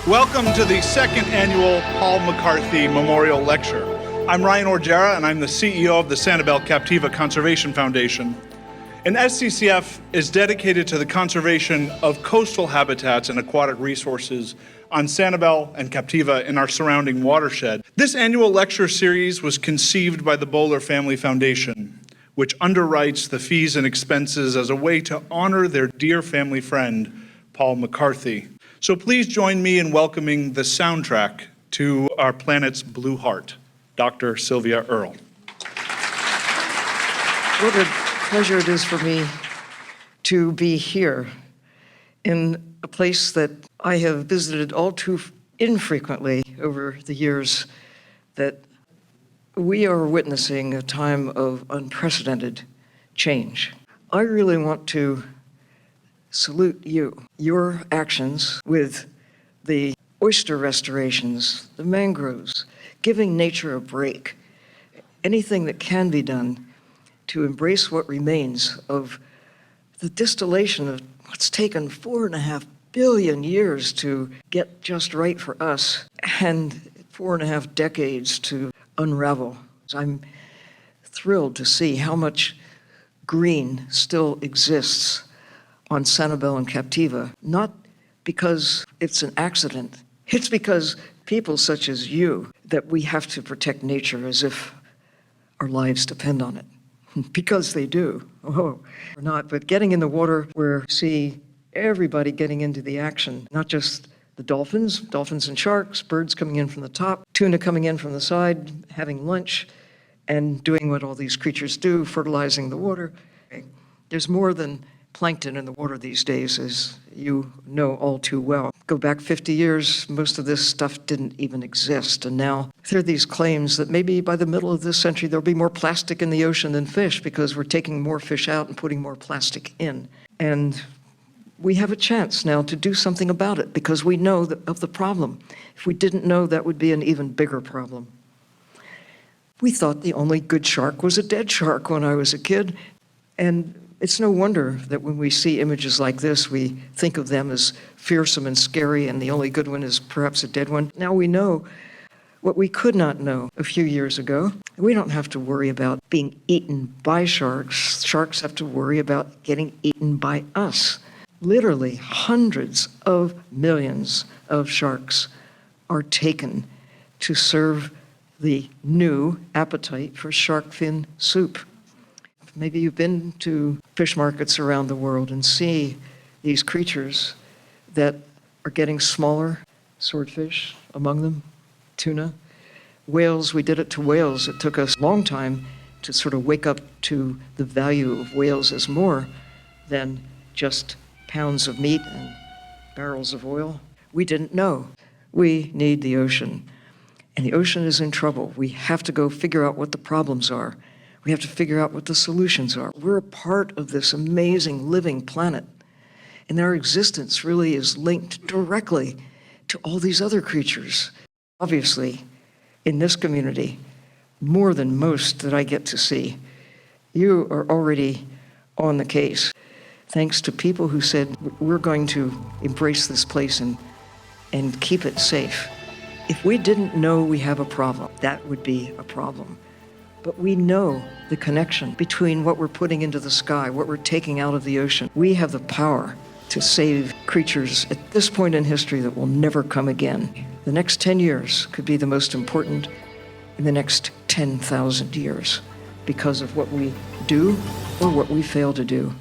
Welcome to the second annual Paul McCarthy Memorial Lecture. I'm Ryan Orgera, and I'm the CEO of the Sanibel-Captiva Conservation Foundation. And SCCF is dedicated to the conservation of coastal habitats and aquatic resources on Sanibel and Captiva in our surrounding watershed. This annual lecture series was conceived by the Bowler Family Foundation, which underwrites the fees and expenses as a way to honor their dear family friend, Paul McCarthy. So please join me in welcoming the soundtrack to our planet's blue heart, Dr. Sylvia Earle. What a pleasure it is for me to be here in a place that I have visited all too infrequently over the years, that we are witnessing a time of unprecedented change. I really want to salute you, your actions with the oyster restorations, the mangroves, giving nature a break, anything that can be done to embrace what remains of the distillation of what's taken 4.5 billion years to get just right for us and 4.5 decades to unravel. I'm thrilled to see how much green still exists on Sanibel and Captiva, not because it's an accident, it's because people such as you, that we have to protect nature as if our lives depend on it, because they do. Oh, or not, but getting in the water where we see everybody getting into the action, not just the dolphins and sharks, birds coming in from the top, tuna coming in from the side, having lunch, and doing what all these creatures do, fertilizing the water. There's more than plankton in the water these days, as you know all too well. Go back 50 years, most of this stuff didn't even exist, and now there are these claims that maybe by the middle of this century there'll be more plastic in the ocean than fish because we're taking more fish out and putting more plastic in. And we have a chance now to do something about it because we know of the problem. If we didn't know, that would be an even bigger problem. We thought the only good shark was a dead shark when I was a kid, and it's no wonder that when we see images like this, we think of them as fearsome and scary, and the only good one is perhaps a dead one. Now we know what we could not know a few years ago. We don't have to worry about being eaten by sharks. Sharks have to worry about getting eaten by us. Literally, hundreds of millions of sharks are taken to serve the new appetite for shark fin soup. Maybe you've been to fish markets around the world and see these creatures that are getting smaller, swordfish among them, tuna, whales. We did it to whales. It took us a long time to sort of wake up to the value of whales as more than just pounds of meat and barrels of oil. We didn't know. We need the ocean, and the ocean is in trouble. We have to go figure out what the problems are. We have to figure out what the solutions are. We're a part of this amazing living planet, and our existence really is linked directly to all these other creatures. Obviously, in this community, more than most that I get to see, you are already on the case. Thanks to people who said, we're going to embrace this place and keep it safe. If we didn't know we have a problem, that would be a problem. But we know the connection between what we're putting into the sky, what we're taking out of the ocean. We have the power to save creatures at this point in history that will never come again. The next 10 years could be the most important in the next 10,000 years because of what we do or what we fail to do.